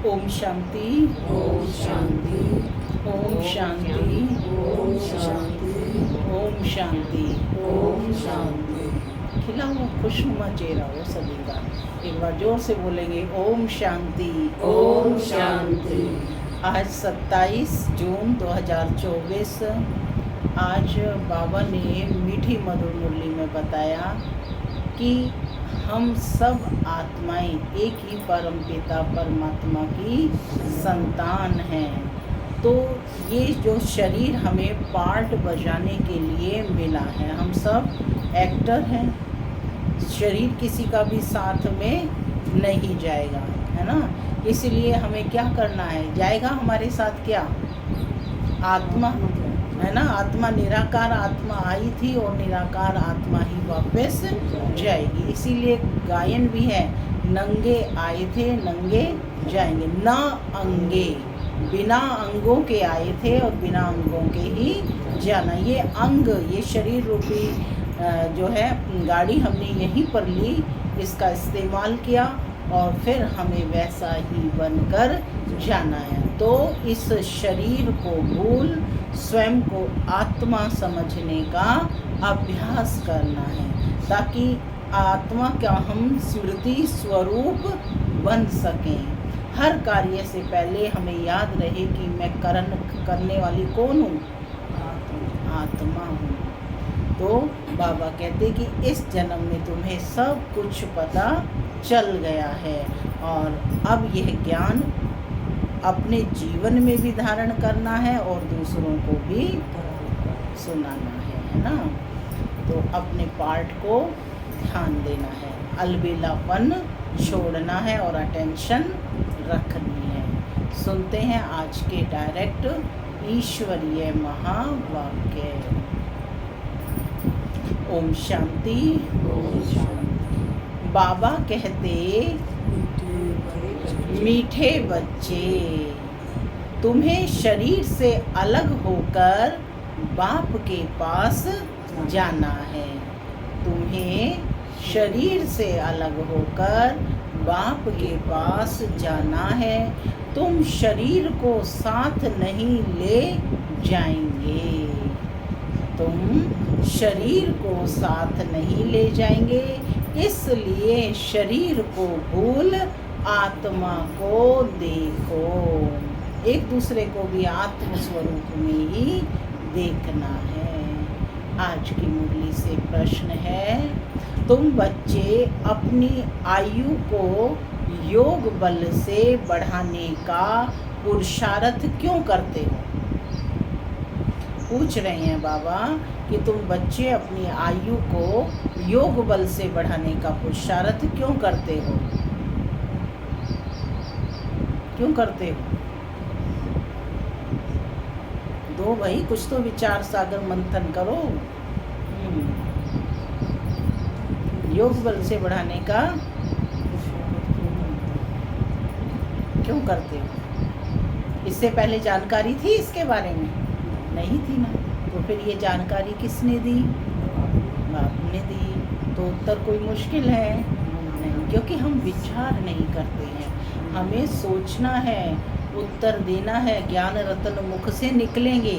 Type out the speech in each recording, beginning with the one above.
ओम शांति। ओम शांति। ओम शांति। ओम शांति। ओम शांति। ओम शांति। खिला हुआ खुशनुमा चेहरा हो सभी का। एक बार जोर से बोलेंगे ओम शांति। ओम शांति। आज 27 जून 2024। आज बाबा ने मीठी मधुर मुरली में बताया कि हम सब आत्माएं एक ही परम पिता परमात्मा की संतान हैं। तो ये जो शरीर हमें पार्ट बजाने के लिए मिला है, हम सब एक्टर हैं। शरीर किसी का भी साथ में नहीं जाएगा, है ना। इसलिए हमें क्या करना है, जाएगा हमारे साथ क्या, आत्मा, है ना। आत्मा निराकार आत्मा आई थी और निराकार आत्मा ही वापस जाएगी। इसीलिए गायन भी है, नंगे आए थे नंगे जाएंगे। न अंगे, बिना अंगों के आए थे और बिना अंगों के ही जाना। ये अंग, ये शरीर रूपी जो है गाड़ी हमने यहीं पर ली, इसका इस्तेमाल किया और फिर हमें वैसा ही बनकर जाना है। तो इस शरीर को भूल स्वयं को आत्मा समझने का अभ्यास करना है, ताकि आत्मा का हम स्मृति स्वरूप बन सकें। हर कार्य से पहले हमें याद रहे कि मैं करने वाली कौन हूँ, आत्मा हूँ। तो बाबा कहते कि इस जन्म में तुम्हें सब कुछ पता चल गया है और अब यह ज्ञान अपने जीवन में भी धारण करना है और दूसरों को भी सुनाना है ना। तो अपने पार्ट को ध्यान देना है, अलबेलापन छोड़ना है और अटेंशन रखनी है। सुनते हैं आज के डायरेक्ट ईश्वरीय महावाक्य। ओम शांति। ओम शांति। बाबा कहते, मीठे बच्चे, तुम्हें शरीर से अलग होकर बाप के पास जाना है। तुम्हें शरीर से अलग होकर बाप के पास जाना है। तुम शरीर को साथ नहीं ले जाएंगे। तुम शरीर को साथ नहीं ले जाएंगे, इसलिए शरीर को भूल आत्मा को देखो। एक दूसरे को भी आत्म स्वरूप में ही देखना है। आज की मुरली से प्रश्न है, तुम बच्चे अपनी आयु को योग बल से बढ़ाने का पुरुषार्थ क्यों करते हो? पूछ रहे हैं बाबा कि तुम बच्चे अपनी आयु को योग बल से बढ़ाने का पुरुषार्थ क्यों करते हो? क्यों करते हो? दो भाई, कुछ तो विचार सागर मंथन करो। योग बल से बढ़ाने का क्यों करते हो? इससे पहले जानकारी थी इसके बारे में? नहीं थी ना। तो फिर ये जानकारी किसने दी? बाप ने दी। तो उत्तर कोई मुश्किल है नहीं, क्योंकि हम विचार नहीं करते हैं। हमें सोचना है, उत्तर देना है। ज्ञान रतन मुख से निकलेंगे।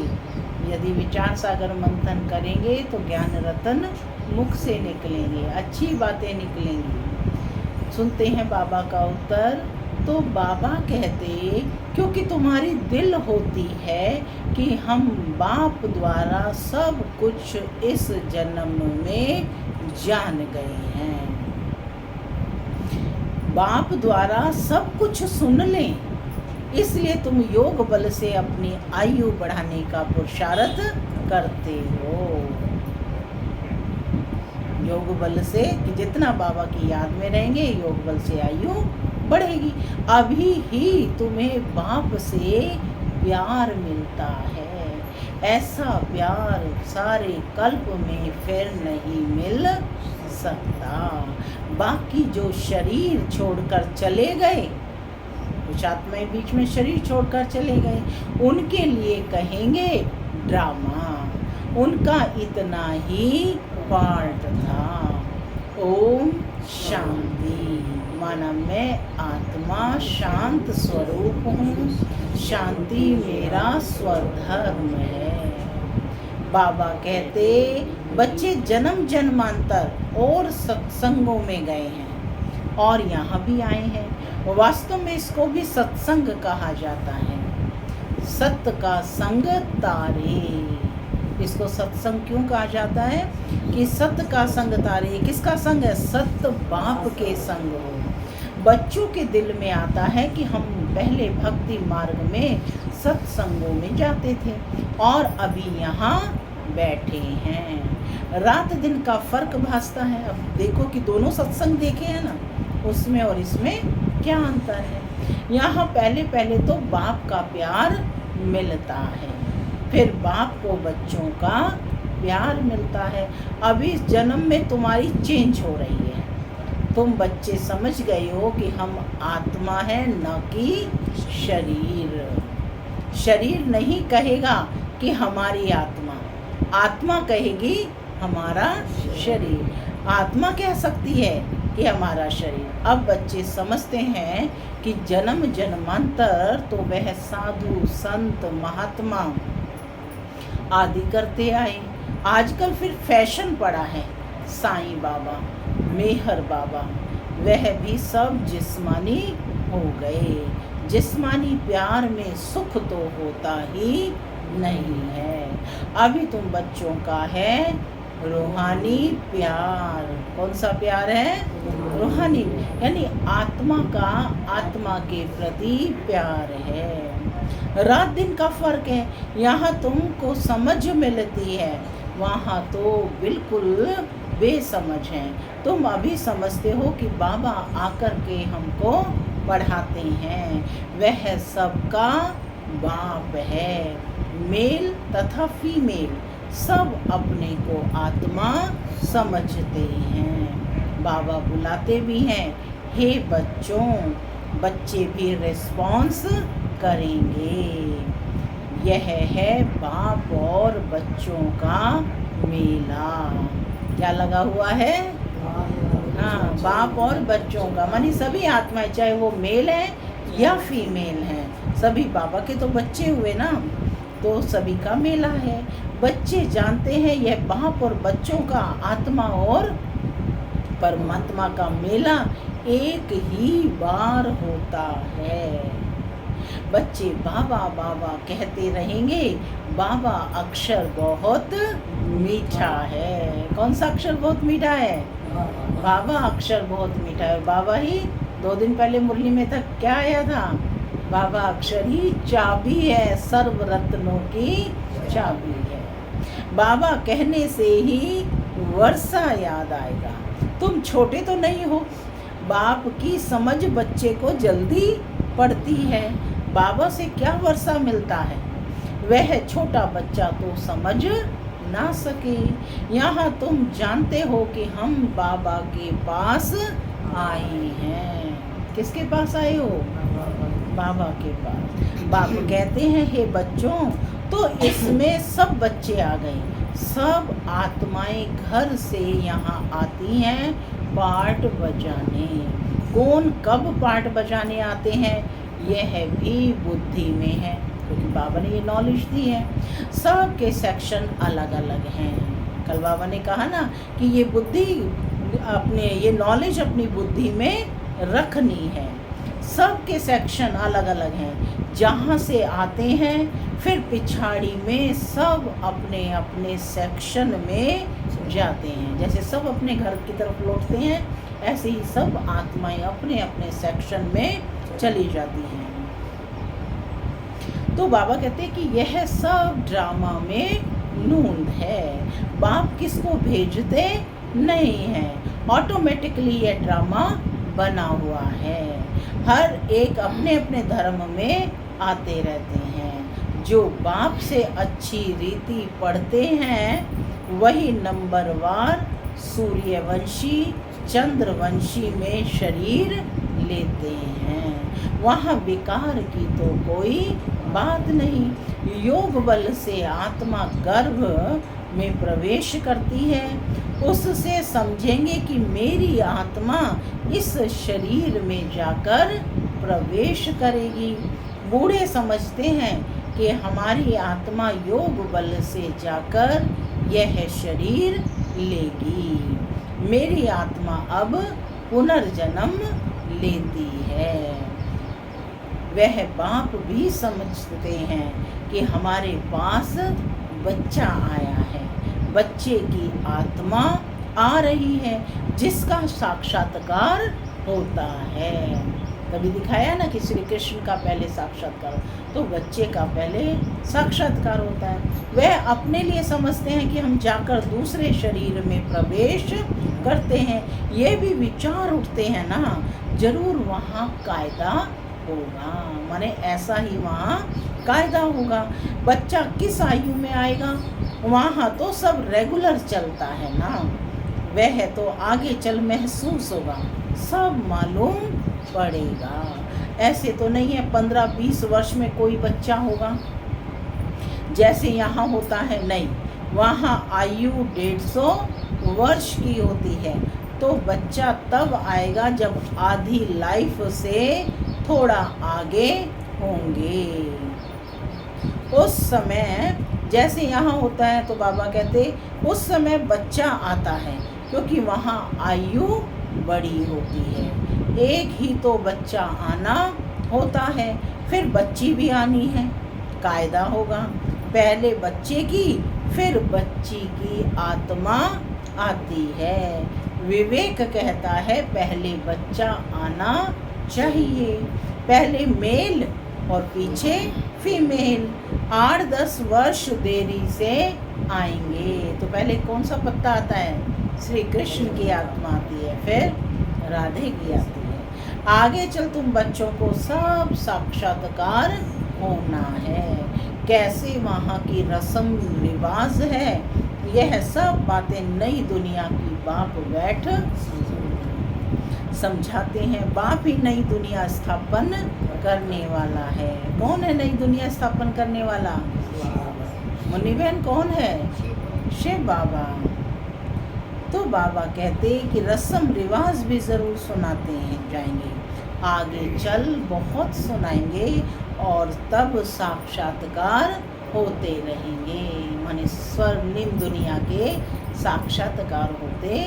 यदि विचार सागर मंथन करेंगे तो ज्ञान रतन मुख से निकलेंगे, अच्छी बातें निकलेंगी। सुनते हैं बाबा का उत्तर। तो बाबा कहते, क्योंकि तुम्हारी दिल होती है कि हम बाप द्वारा सब कुछ इस जन्म में जान गए हैं। बाप द्वारा सब कुछ सुन लें, इसलिए तुम योग बल से अपनी आयु बढ़ाने का पुरुषार्थ करते हो। योग बल से कि जितना बाबा की याद में रहेंगे, योग बल से आयु बढ़ेगी। अभी ही तुम्हें बाप से प्यार मिलता है। ऐसा प्यार सारे कल्प में फिर नहीं मिल सकता। बाकी जो शरीर छोड़कर चले गए, कुछ आत्माएं बीच में शरीर छोड़कर चले गए, उनके लिए कहेंगे ड्रामा। उनका इतना ही पार्ट था। ओम शांति। माना मैं आत्मा शांत स्वरूप हूँ, शांति मेरा स्वधर्म है। बाबा कहते बच्चे जन्म जन्मांतर और सत्संगों में गए हैं और यहाँ भी आए हैं। वास्तव में इसको भी सत्संग कहा जाता है। सत्य का संग तारे, इसको सत्संग क्यों कहा जाता है कि सत्य का संग तारे। किसका संग है? सत्य बाप के संग हो। बच्चों के दिल में आता है कि हम पहले भक्ति मार्ग में सत्संगों में जाते थे और अभी यहाँ बैठे हैं। रात दिन का फर्क भासता है। अब देखो कि दोनों सत्संग देखे हैं ना, उसमें और इसमें क्या अंतर है। यहाँ पहले तो बाप का प्यार मिलता है, फिर बाप को बच्चों का प्यार मिलता है। अभी इस जन्म में तुम्हारी चेंज हो रही है। तुम बच्चे समझ गए हो कि हम आत्मा है, न कि शरीर। शरीर नहीं कहेगा कि हमारी आत्मा, आत्मा कहेगी हमारा शरीर। आत्मा कह सकती है कि हमारा शरीर। अब बच्चे समझते हैं कि जन्म जन्मांतर तो वह साधु संत महात्मा आदि करते आए। आजकल फिर फैशन पड़ा है। साईं बाबा, मेहर बाबा, वह भी सब जिस्मानी हो गए। जिस्मानी प्यार में सुख तो होता ही नहीं है। अभी तुम बच्चों का है रूहानी प्यार। कौन सा प्यार है? रूहानी, यानी आत्मा का आत्मा के प्रति प्यार है। रात दिन का फर्क है। यहाँ तुमको समझ मिलती है, वहाँ तो बिल्कुल बेसमझ है। तुम अभी समझते हो कि बाबा आकर के हमको पढ़ाते हैं। वह सबका बाप है। मेल तथा फीमेल सब अपने को आत्मा समझते हैं। बाबा बुलाते भी हैं, हे बच्चों। बच्चे भी रिस्पॉन्स करेंगे। यह है बाप और बच्चों का मेला। क्या लगा हुआ है? हाँ, बाप और बच्चों का, मानी सभी आत्माएं, चाहे वो मेल है या फीमेल हैं, सभी बाबा के तो बच्चे हुए ना, तो सभी का मेला है। बच्चे जानते हैं यह बाप और बच्चों का, आत्मा और परमात्मा का मेला एक ही बार होता है। बच्चे बाबा बाबा कहते रहेंगे। बाबा अक्षर बहुत मीठा है। कौन सा अक्षर बहुत मीठा है? बाबा अक्षर बहुत मीठा है। बाबा ही 2 दिन पहले मुरली में तक क्या आया था? बाबा अक्षर ही चाबी है, सर्व रत्नों की चाबी है। बाबा कहने से ही वर्षा याद आएगा। तुम छोटे तो नहीं हो। बाप की समझ बच्चे को जल्दी पड़ती है। बाबा से क्या वर्षा मिलता है? वह छोटा बच्चा तो समझ ना सके। यहाँ तुम जानते हो कि हम बाबा के पास आए हैं। किसके पास आए हो? बाबा के पास। बाबा कहते हैं, हे बच्चों, तो इसमें सब बच्चे आ गए। सब आत्माएं घर से यहाँ आती हैं पार्ट बजाने। कौन कब पार्ट बजाने आते हैं यह भी बुद्धि में है, क्योंकि बाबा ने ये नॉलेज दी है। सब के सेक्शन अलग अलग हैं। कल बाबा ने कहा ना कि ये बुद्धि अपने, ये नॉलेज अपनी बुद्धि में रखनी है। सब के सेक्शन अलग अलग हैं। जहाँ से आते हैं फिर पिछाड़ी में सब अपने अपने सेक्शन में जाते हैं। जैसे सब अपने घर की तरफ लौटते हैं, ऐसे ही सब आत्माएं अपने अपने सेक्शन में चली जाती हैं। तो बाबा कहते हैं कि यह सब ड्रामा में नूंद है। बाप किसको भेजते नहीं है, ऑटोमेटिकली यह ड्रामा बना हुआ है। हर एक अपने अपने धर्म में आते रहते हैं। जो बाप से अच्छी रीति पढ़ते हैं वही नंबरवार सूर्यवंशी चंद्रवंशी में शरीर लेते हैं। वहाँ विकार की तो कोई बात नहीं। योग बल से आत्मा गर्भ में प्रवेश करती है, उससे समझेंगे कि मेरी आत्मा इस शरीर में जाकर प्रवेश करेगी। बूढ़े समझते हैं कि हमारी आत्मा योग बल से जाकर यह शरीर लेगी। मेरी आत्मा अब पुनर्जन्म लेती है। वह बाप भी समझते हैं कि हमारे पास बच्चा आया है, बच्चे की आत्मा आ रही है जिसका साक्षात्कार होता है। तभी दिखाया ना कि श्री कृष्ण का पहले साक्षात्कार, तो बच्चे का पहले साक्षात्कार होता है। वह अपने लिए समझते हैं कि हम जाकर दूसरे शरीर में प्रवेश करते हैं। ये भी विचार उठते हैं ना, जरूर वहाँ कायदा होगा, माने ऐसा ही वहाँ कायदा होगा। बच्चा किस आयु में आएगा, वहाँ तो सब रेगुलर चलता है ना, वह तो आगे चल महसूस होगा, सब मालूम पड़ेगा। ऐसे तो नहीं है 15-20 वर्ष में कोई बच्चा होगा जैसे यहाँ होता है, नहीं, वहाँ आयु 150 वर्ष की होती है। तो बच्चा तब आएगा जब आधी लाइफ से थोड़ा आगे होंगे। उस समय जैसे यहाँ होता है तो बाबा कहते उस समय बच्चा आता है, क्योंकि वहाँ आयु बड़ी होती है। एक ही तो बच्चा आना होता है, फिर बच्ची भी आनी है, कायदा होगा। पहले बच्चे की, फिर बच्ची की आत्मा आती है। विवेक कहता है पहले बच्चा आना चाहिए, पहले मेल और पीछे फीमेल। 8-10 वर्ष देरी से आएंगे। तो पहले कौन सा पत्ता आता है? श्री कृष्ण की आत्मा आती है, फिर राधे की आती है। आगे चल तुम बच्चों को सब साक्षात्कार होना है। कैसे वहाँ की रस्म रिवाज है, यह सब बातें नई दुनिया की बाप बैठ समझाते हैं। बाप ही नई दुनिया स्थापन करने वाला है। कौन है नई दुनिया स्थापन करने वाला? मुन्नी बहन कौन है? शिव बाबा। तो बाबा कहते कि रस्म रिवाज भी ज़रूर सुनाते हैं जाएंगे, आगे चल बहुत सुनाएंगे और तब साक्षात्कार होते रहेंगे, माने स्वर्णिम दुनिया के साक्षात्कार होते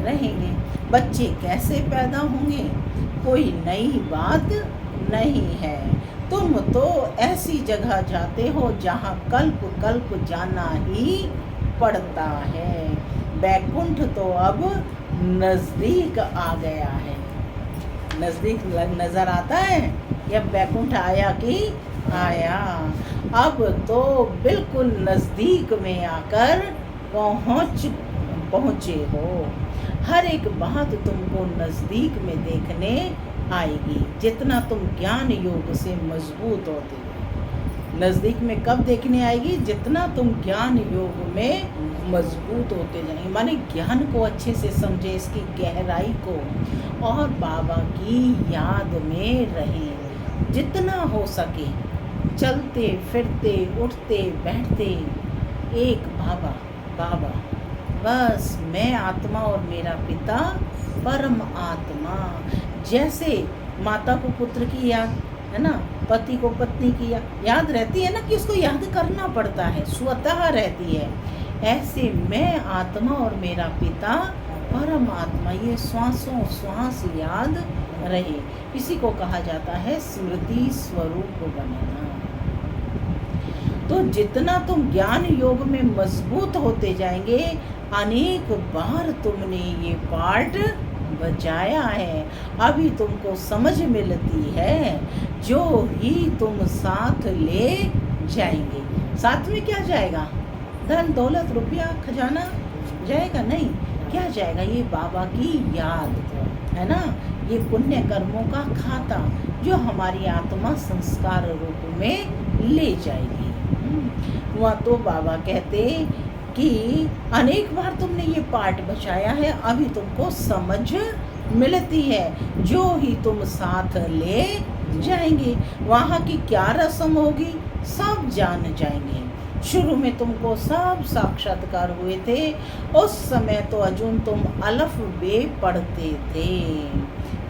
रहेंगे। बच्चे कैसे पैदा होंगे, कोई नई बात नहीं है। तुम तो ऐसी जगह जाते हो जहाँ कल्प कल्प जाना ही पड़ता है। बैकुंठ तो अब नज़दीक आ गया है। नज़दीक नज़र आता है या बैकुंठ आया कि आया? अब तो बिल्कुल नज़दीक में आकर पहुँचे हो। हर एक बात तुमको नज़दीक में देखने आएगी जितना तुम ज्ञान योग से मजबूत होते हो। नज़दीक में कब देखने आएगी? जितना तुम ज्ञान योग में मजबूत होते जाएंगे, माने ज्ञान को अच्छे से समझे, इसकी गहराई को, और बाबा की याद में रहें जितना हो सके। चलते फिरते उठते बैठते एक बाबा बाबा, बस मैं आत्मा और मेरा पिता परम आत्मा। जैसे माता को पुत्र की याद है ना, पति को पत्नी की याद रहती है ना, कि उसको याद करना पड़ता है, स्वतः रहती है। ऐसे मैं आत्मा और मेरा पिता परम आत्मा, ये श्वासों श्वास याद रहे। इसी को कहा जाता है स्मृति स्वरूप बनना। तो जितना तुम ज्ञान योग में मजबूत होते जाएंगे, अनेक बार तुमने ये पार्ट बजाया है, अभी तुमको समझ मिलती है, जो ही तुम साथ ले जाएंगे। साथ में क्या जाएगा? धन दौलत रुपया खजाना जाएगा? नहीं, क्या जाएगा? ये बाबा की याद है ना, ये पुण्य कर्मों का खाता जो हमारी आत्मा संस्कार रूप में ले जाएगी। वह तो बाबा कहते कि अनेक बार तुमने ये पाठ बचाया है, अभी तुमको समझ मिलती है, जो ही तुम साथ ले जाएंगे। वहाँ की क्या रस्म होगी सब जान जाएंगे। शुरू में तुमको सब साक्षात्कार हुए थे, उस समय तो अजून तुम अलफ बे पढ़ते थे,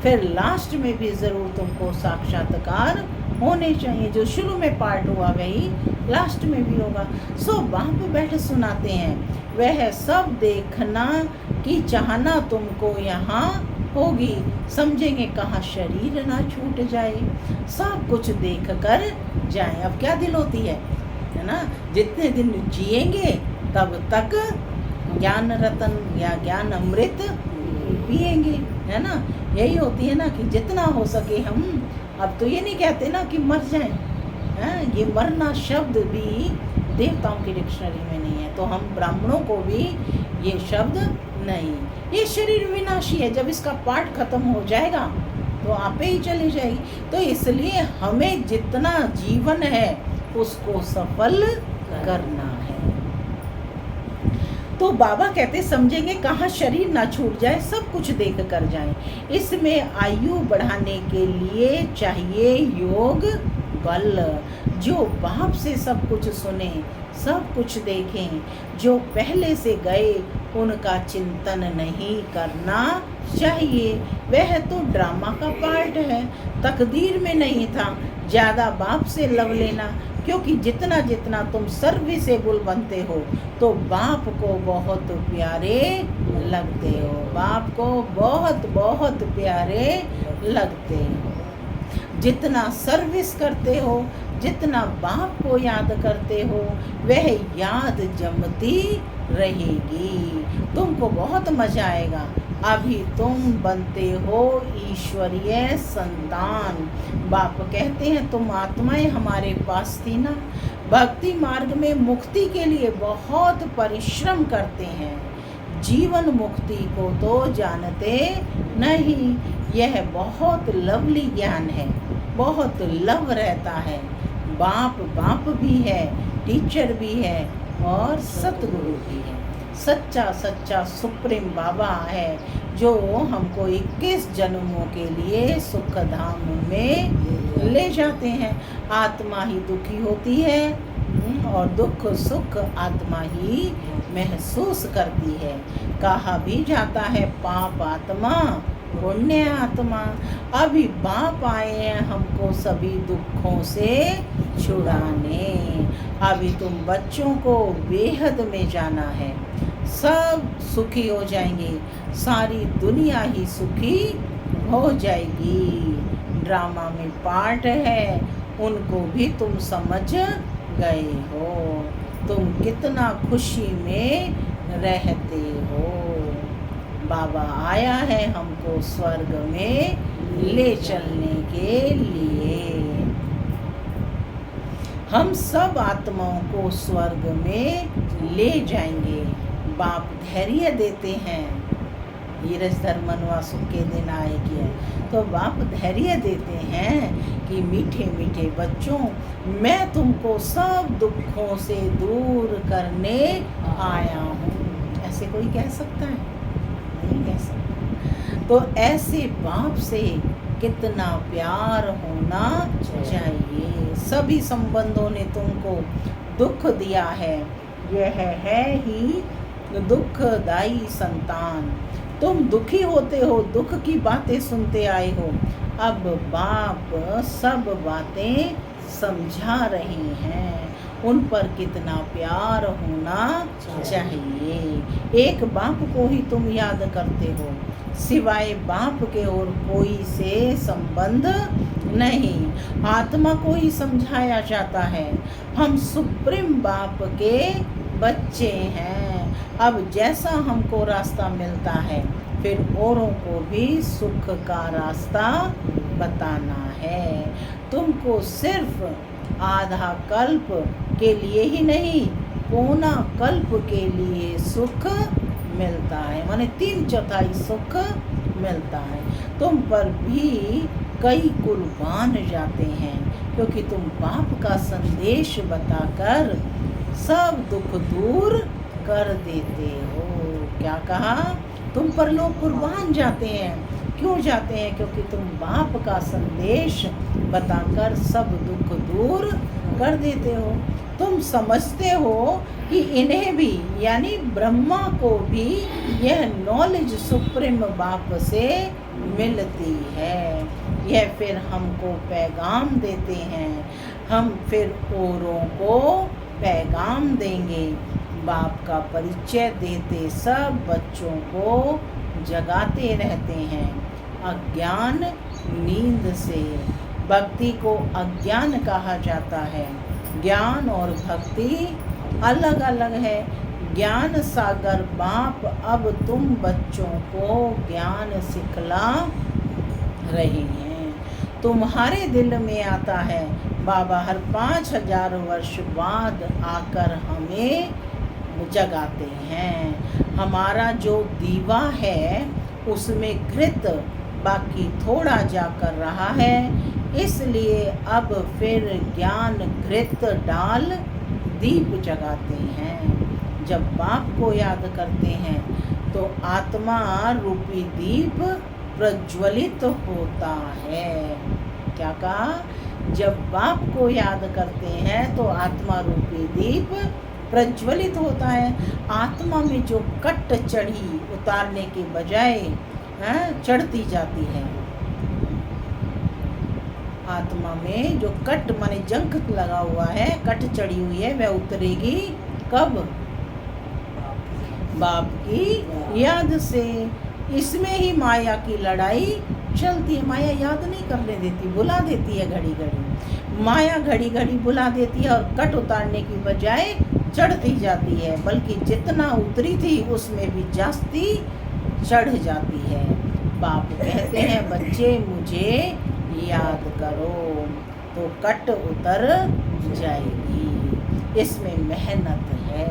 फिर लास्ट में भी ज़रूर तुमको साक्षात्कार होने चाहिए। जो शुरू में पार्ट हुआ वही लास्ट में भी होगा। सो बाप बैठ सुनाते हैं, वह सब देखना की चाहना तुमको यहाँ होगी, समझेंगे कहाँ शरीर ना छूट जाए, सब कुछ देख कर जाए। अब क्या दिल होती है ना, जितने दिन जिएंगे तब तक ज्ञान रतन या ज्ञान अमृत पिएंगे, है ना। यही होती है ना कि जितना हो सके हम, अब तो ये नहीं कहते ना कि मर जाएं, हैं, ये मरना शब्द भी देवताओं की डिक्शनरी में नहीं है, तो हम ब्राह्मणों को भी ये शब्द नहीं। ये शरीर विनाशी है, जब इसका पार्ट खत्म हो जाएगा तो आपे ही चली जाएगी। तो इसलिए हमें जितना जीवन है उसको सफल करना है। तो बाबा कहते समझेंगे कहाँ शरीर ना छूट जाए, सब कुछ देख कर जाए। इसमें आयु बढ़ाने के लिए चाहिए योग बल। जो बाप से सब कुछ सुने, सब कुछ देखें, जो पहले से गए उनका चिंतन नहीं करना चाहिए। वह तो ड्रामा का पार्ट है, तकदीर में नहीं था ज़्यादा बाप से लव लेना, क्योंकि जितना जितना तुम सर्विसेबल बनते हो तो बाप को बहुत प्यारे लगते हो, बाप को बहुत बहुत प्यारे लगते हो। जितना सर्विस करते हो, जितना बाप को याद करते हो, वह याद जमती रहेगी। तुमको बहुत मजा आएगा। अभी तुम बनते हो ईश्वरीय संतान। बाप कहते हैं तुम आत्माएं हमारे पास थी ना, भक्ति मार्ग में मुक्ति के लिए बहुत परिश्रम करते हैं, जीवन मुक्ति को तो जानते नहीं। यह बहुत लवली ज्ञान है, बहुत लव रहता है। बाप बाप भी है, टीचर भी है और सतगुरु भी है। सच्चा सच्चा सुप्रीम बाबा है जो हमको 21 जन्मों के लिए सुख धाम में ले जाते हैं। आत्मा ही दुखी होती है और दुख सुख आत्मा ही महसूस करती है। कहा भी जाता है पाप आत्मा पुण्य आत्मा। अभी बाप आए हैं हमको सभी दुखों से छुड़ाने। अभी तुम बच्चों को बेहद में जाना है, सब सुखी हो जाएंगे, सारी दुनिया ही सुखी हो जाएगी। ड्रामा में पार्ट है, उनको भी तुम समझ गए हो। तुम कितना खुशी में रहते हो। बाबा आया है हमको स्वर्ग में ले चलने के लिए। हम सब आत्माओं को स्वर्ग में ले जाएंगे। बाप धैर्य देते हैं, धीरज धर्म वनवासों के दिन आए किया, तो बाप धैर्य देते हैं कि मीठे मीठे बच्चों, मैं तुमको सब दुखों से दूर करने आया हूँ। ऐसे कोई कह सकता है? नहीं कह सकता। तो ऐसे बाप से कितना प्यार होना चाहिए। सभी संबंधों ने तुमको दुख दिया है, यह है ही दुखदाई संतान। तुम दुखी होते हो, दुख की बातें सुनते आए हो। अब बाप सब बातें समझा रहे हैं, उन पर कितना प्यार होना चाहिए। एक बाप को ही तुम याद करते हो, सिवाय बाप के और कोई से संबंध नहीं। आत्मा को ही समझाया जाता है, हम सुप्रीम बाप के बच्चे हैं। अब जैसा हमको रास्ता मिलता है, फिर औरों को भी सुख का रास्ता बताना है। तुमको सिर्फ आधा कल्प के लिए ही नहीं, पौना कल्प के लिए सुख मिलता है, माने 3/4 सुख मिलता है। तुम पर भी कई कुर्बान जाते हैं, क्योंकि तुम बाप का संदेश बताकर सब दुख दूर कर देते हो। क्या कहा? तुम पर लोग कुर्बान जाते हैं, क्यों जाते हैं? क्योंकि तुम बाप का संदेश बताकर सब दुख दूर कर देते हो। तुम समझते हो कि इन्हें भी यानी ब्रह्मा को भी यह नॉलेज सुप्रीम बाप से मिलती है। यह फिर हमको पैगाम देते हैं, हम फिर औरों को पैगाम देंगे। बाप का परिचय देते सब बच्चों को जगाते रहते हैं अज्ञान नींद से। भक्ति को अज्ञान कहा जाता है। ज्ञान और भक्ति अलग अलग है। ज्ञान सागर बाप अब तुम बच्चों को ज्ञान सिखला रही हैं। तुम्हारे दिल में आता है। बाबा हर 5000 वर्ष बाद आकर हमें जगाते हैं। हमारा जो दीवा है उसमें घृत बाकी थोड़ा जाकर रहा है, इसलिए अब फिर ज्ञान घृत डाल दीप जगाते हैं। जब बाप को याद करते हैं तो आत्मा रूपी दीप प्रज्वलित होता है। क्या कहा? जब बाप को याद करते हैं तो आत्मा रूपी दीप प्रज्वलित होता है। आत्मा में जो कट चढ़ी उतारने के बजाय चढ़ती जाती है। आत्मा में जो कट माने जंक लगा हुआ है, कट चढ़ी हुई है, वह उतरेगी कब? बाप की याद से। इसमें ही माया की लड़ाई चलती है। माया याद नहीं करने देती, बुला देती है घड़ी घड़ी। माया घड़ी घड़ी बुला देती है और कट उतारने की बजाय चढ़ती जाती है, बल्कि जितना उतरी थी उसमें भी जास्ती चढ़ जाती है। बाप कहते हैं बच्चे मुझे याद करो तो कट उतर जाएगी। इसमें मेहनत है।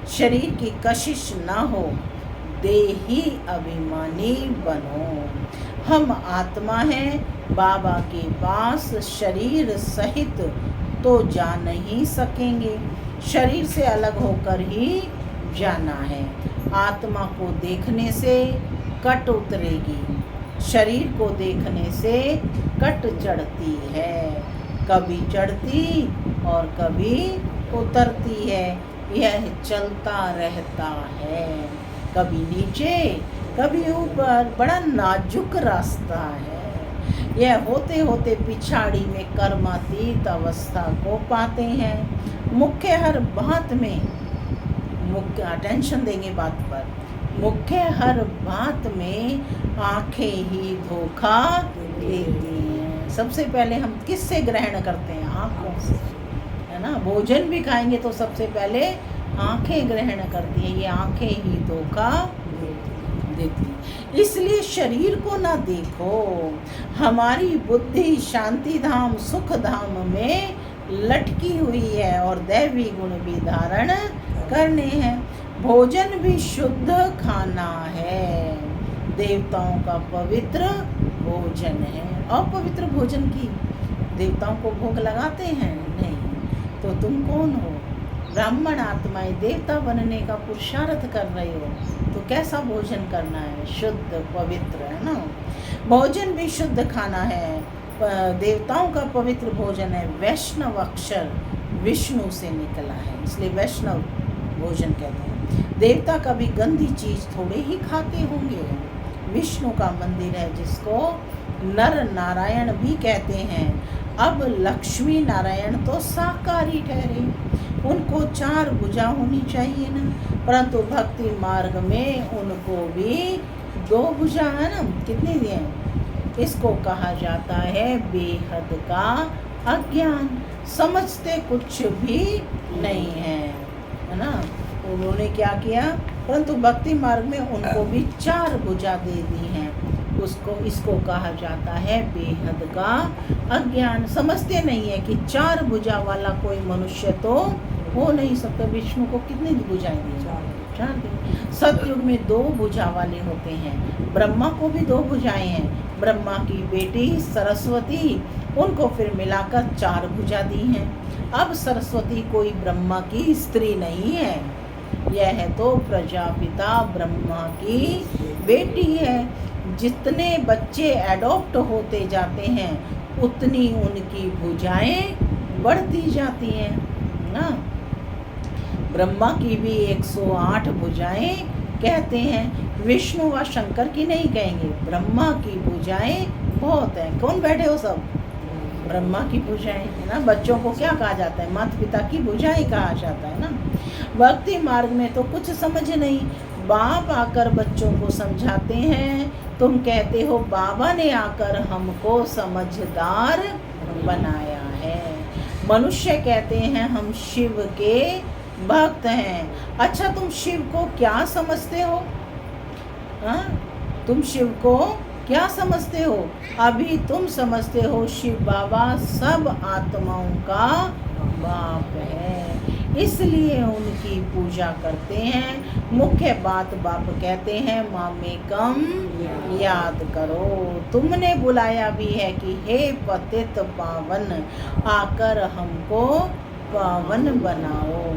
शरीर की कशिश ना हो, देही अभिमानी बनो। हम आत्मा हैं, बाबा के पास शरीर सहित तो जा नहीं सकेंगे। शरीर से अलग होकर ही जाना है। आत्मा को देखने से कट उतरेगी, शरीर को देखने से कट चढ़ती है। कभी चढ़ती और कभी उतरती है। यह चलता रहता है, कभी नीचे कभी ऊपर। बड़ा नाजुक रास्ता है। यह होते होते पिछाड़ी में कर्मातीत अवस्था को पाते हैं। मुख्य हर बात में मुख्य अटेंशन देंगे बात पर। मुख्य हर बात में आंखें ही धोखा देती हैं। सबसे पहले हम किससे ग्रहण करते हैं? आंखों से, है ना। भोजन भी खाएंगे तो सबसे पहले आंखें ग्रहण करती हैं। ये आंखें ही धोखा देती हैं। इसलिए शरीर को ना देखो। हमारी बुद्धि शांति धाम सुख धाम में लटकी हुई है और दैवी गुण भी धारण करने हैं। भोजन भी शुद्ध खाना है, देवताओं का पवित्र भोजन है। अपवित्र भोजन की देवताओं को भोग लगाते हैं? नहीं। तो तुम कौन हो? ब्राह्मण आत्माएं देवता बनने का पुरुषार्थ कर रहे हो, तो कैसा भोजन करना है? शुद्ध पवित्र, है ना। भोजन भी शुद्ध खाना है, देवताओं का पवित्र भोजन है। वैष्णव अक्षर विष्णु से निकला है, इसलिए वैष्णव भोजन कहते हैं। देवता कभी गंदी चीज थोड़े ही खाते होंगे। विष्णु का मंदिर है जिसको नर नारायण भी कहते हैं। अब लक्ष्मी नारायण तो शाकाहारी ठहरे, उनको 4 भुजा होनी चाहिए ना, परंतु भक्ति मार्ग में उनको भी 2 भुजा है ना। कितनी दिए? इसको कहा जाता है बेहद का अज्ञान। समझते कुछ भी नहीं है ना। उन्होंने क्या किया? परंतु भक्ति मार्ग में उनको भी 4 भुजा दे दी हैं। इसको कहा जाता है बेहद का अज्ञान। समझते नहीं है कि 4 भुजा वाला कोई मनुष्य तो हो नहीं सकता। विष्णु को कितनी भुजाएं दी? 4 दी। सतयुग में 2 भुजा वाले होते हैं। ब्रह्मा को भी 2 भुजाएं हैं। ब्रह्मा की बेटी सरस्वती, उनको फिर मिलाकर 4 भुजा दी हैं। अब सरस्वती कोई ब्रह्मा की स्त्री नहीं है, यह तो प्रजापिता ब्रह्मा की बेटी है। जितने बच्चे एडॉप्ट होते जाते हैं उतनी उनकी भुजाएं बढ़ती जाती हैं ना। ब्रह्मा की भी 108 भुजाएं कहते हैं, विष्णु व शंकर की नहीं कहेंगे। ब्रह्मा की भुजाएं बहुत हैं। कौन बैठे हो सब? ब्रह्मा की भुजाएं है ना। बच्चों को क्या कहा जाता है? माता पिता की भुजाएं कहा जाता है ना। भक्ति मार्ग में तो कुछ समझ नहीं, बाप आकर बच्चों को समझाते हैं। तुम कहते हो बाबा ने आकर हमको समझदार बनाया है। मनुष्य कहते हैं हम शिव के भक्त हैं। अच्छा, तुम शिव को क्या समझते हो? हाँ, तुम शिव को क्या समझते हो? अभी तुम समझते हो शिव बाबा सब आत्माओं का बाप है, इसलिए उनकी पूजा करते हैं। मुख्य बात बाप कहते हैं मामेकम याद करो। तुमने बुलाया भी है कि हे पतित पावन, आकर हमको पावन बनाओ।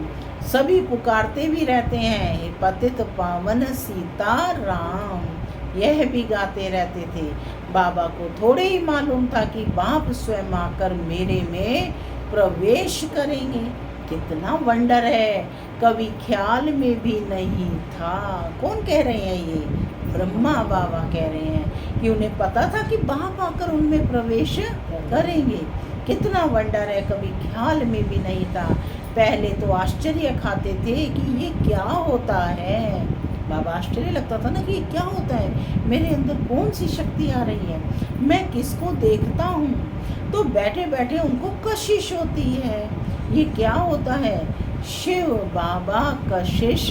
सभी पुकारते भी रहते हैं हे पतित पावन सीता राम, यह भी गाते रहते थे। बाबा को थोड़े ही मालूम था कि बाप स्वयं आकर मेरे में प्रवेश करेंगे। कितना वंडर है, कभी ख्याल में भी नहीं था। कौन कह रहे हैं? ये ब्रह्मा बाबा कह रहे हैं कि उन्हें पता था कि बाप आकर उनमें प्रवेश करेंगे। कितना वंडर है, कभी ख्याल में भी नहीं था। पहले तो आश्चर्य खाते थे कि ये क्या होता है। बाबा आश्चर्य लगता था ना कि ये क्या होता है, मेरे अंदर कौन सी शक्ति आ रही है, मैं किसको देखता हूँ। तो बैठे बैठे उनको कशिश होती है, ये क्या होता है। शिव बाबा कशिश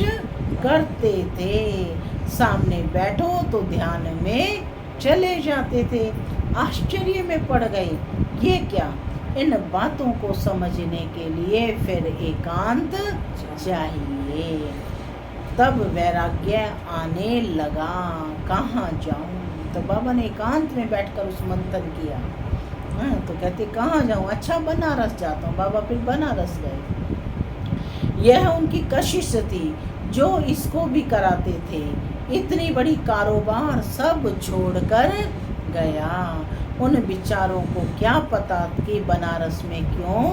करते थे, सामने बैठो तो ध्यान में चले जाते थे। आश्चर्य में पड़ गए, ये क्या। इन बातों को समझने के लिए फिर एकांत चाहिए। तब वैराग्य आने लगा, कहाँ जाऊँ। तो बाबा ने एकांत में बैठकर उस मंथन किया। हाँ, तो कहते कहाँ जाऊँ? अच्छा, बनारस जाता हूँ। बाबा फिर बनारस गए। यह उनकी कशिश थी जो इसको भी कराते थे। इतनी बड़ी कारोबार सब छोड़कर गया। उन बिचारों को क्या पता कि बनारस में क्यों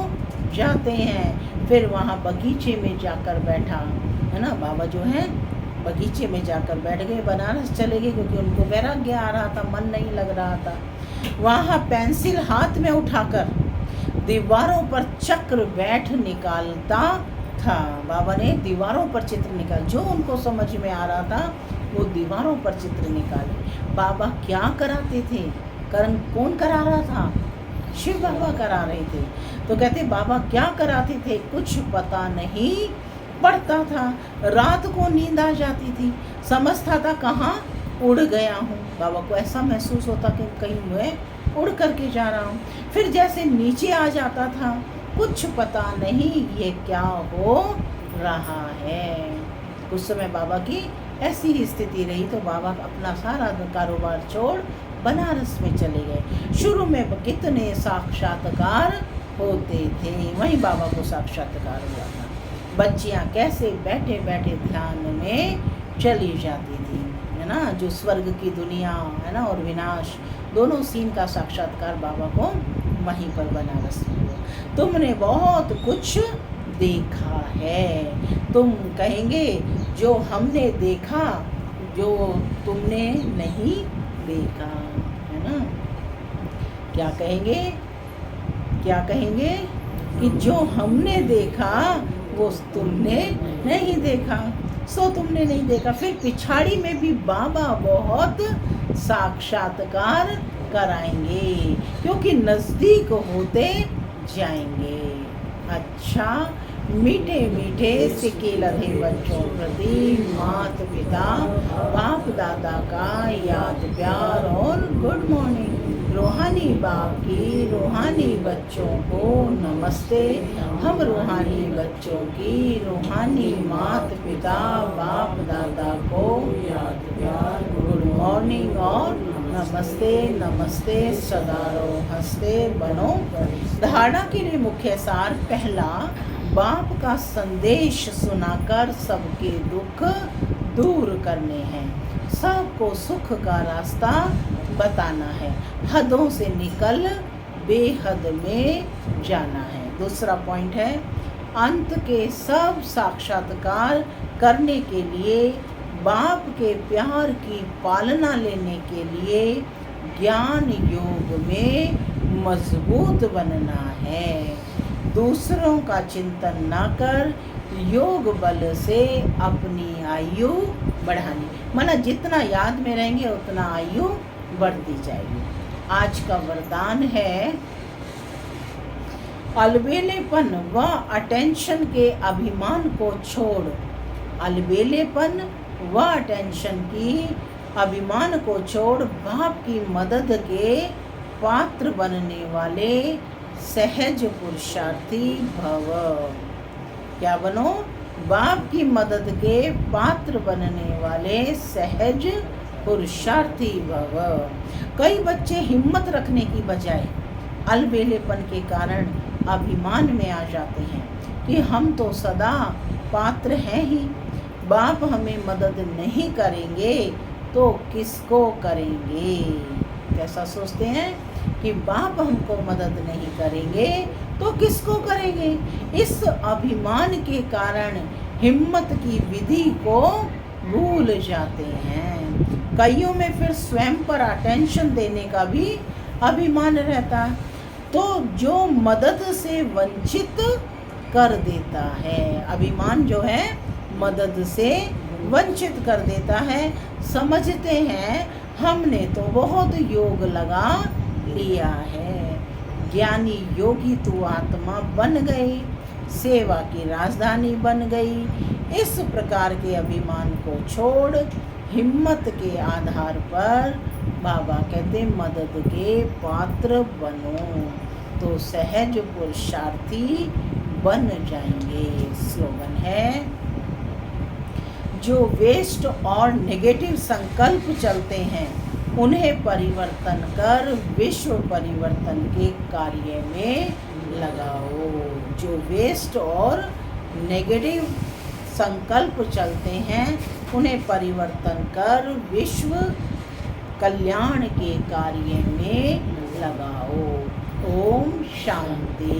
जाते हैं। फिर वहाँ बगीचे में जाकर बैठा, है ना। बाबा जो है बगीचे में जाकर बैठ गए, बनारस चले गए क्योंकि उनको वैराग्य आ रहा था, मन नहीं लग रहा था। वहाँ पेंसिल हाथ में उठाकर दीवारों पर चक्र बैठ निकालता था। बाबा ने दीवारों पर चित्र निकाल, जो उनको समझ में आ रहा था वो दीवारों पर चित्र निकाले। बाबा क्या कराते थे? कौन करा रहा था? शिव बाबा करा रहे थे। तो कहते बाबा क्या कराते थे? कुछ पता नहीं पड़ता था। रात को नींद आ जाती थी, समझता था कहाँ उड़ गया हूँ। बाबा को ऐसा महसूस होता कि कहीं मैं उड़ करके जा रहा हूँ। फिर जैसे नीचे आ जाता था, कुछ पता नहीं ये क्या हो रहा है। कुछ समय बाबा की ऐसी ही स्थिति रही तो बाबा अपना सारा कारोबार छोड़ बनारस में चले गए। शुरू में कितने साक्षात्कार होते थे, वहीं बाबा को साक्षात्कार हुआ था। बच्चियाँ कैसे बैठे बैठे ध्यान में चली जाती थी, है ना। जो स्वर्ग की दुनिया है ना और विनाश, दोनों सीन का साक्षात्कार बाबा को वहीं पर बनारस में हुआ। तुमने बहुत कुछ देखा है। तुम कहेंगे जो हमने देखा, जो तुमने नहीं देखा, है ना। क्या कहेंगे? क्या कहेंगे कि जो हमने देखा वो तुमने नहीं देखा, सो तुमने नहीं देखा। फिर पिछाड़ी में भी बाबा बहुत साक्षात्कार कराएंगे क्योंकि नज़दीक होते जाएंगे। अच्छा, मीठे मीठे सिक्के लधे बच्चों प्रति मात पिता बाप दादा का याद प्यार और गुड मॉर्निंग। रूहानी बाप की रूहानी बच्चों को नमस्ते। हम रूहानी बच्चों की रूहानी मात पिता बाप दादा को याद प्यार गुड मॉर्निंग और नमस्ते। नमस्ते सदा रहो हंसते बनो। धारणा के लिए मुख्य सार पहला, बाप का संदेश सुनाकर सबके दुख दूर करने हैं। सबको सुख का रास्ता बताना है, हदों से निकल बेहद में जाना है। दूसरा पॉइंट है, अंत के सब साक्षात्कार करने के लिए बाप के प्यार की पालना लेने के लिए ज्ञान योग में मजबूत बनना है। दूसरों का चिंतन ना कर योग बल से अपनी आयु बढ़ानी, माना जितना याद में रहेंगे उतना आयु बढ़ती जाएगी। आज का वरदान है, अलबेलेपन व अटेंशन के अभिमान को छोड़, अलबेलेपन व अटेंशन की अभिमान को छोड़ बाप की मदद के पात्र बनने वाले सहज पुरुषार्थी भव। क्या बनो? बाप की मदद के पात्र बनने वाले सहज पुरुषार्थी भव। कई बच्चे हिम्मत रखने की बजाय अलबेलेपन के कारण अभिमान में आ जाते हैं कि हम तो सदा पात्र हैं ही, बाप हमें मदद नहीं करेंगे तो किसको करेंगे। कैसा सोचते हैं कि बाप हमको मदद नहीं करेंगे तो किसको करेंगे। इस अभिमान के कारण हिम्मत की विधि को भूल जाते हैं। कईयों में फिर स्वयं पर अटेंशन देने का भी अभिमान रहता है, तो जो मदद से वंचित कर देता है। अभिमान जो है मदद से वंचित कर देता है। समझते हैं हमने तो बहुत योग लगा लिया है, ज्ञानी योगी तू आत्मा बन गई, सेवा की राजधानी बन गई। इस प्रकार के अभिमान को छोड़ हिम्मत के आधार पर बाबा कहते मदद के पात्र बनो तो सहज पुरुषार्थी बन जाएंगे। स्लोगन है, जो वेस्ट और नेगेटिव संकल्प चलते हैं उन्हें परिवर्तन कर विश्व परिवर्तन के कार्य में लगाओ। जो वेस्ट और नेगेटिव संकल्प चलते हैं उन्हें परिवर्तन कर विश्व कल्याण के कार्य में लगाओ। ओम शांति।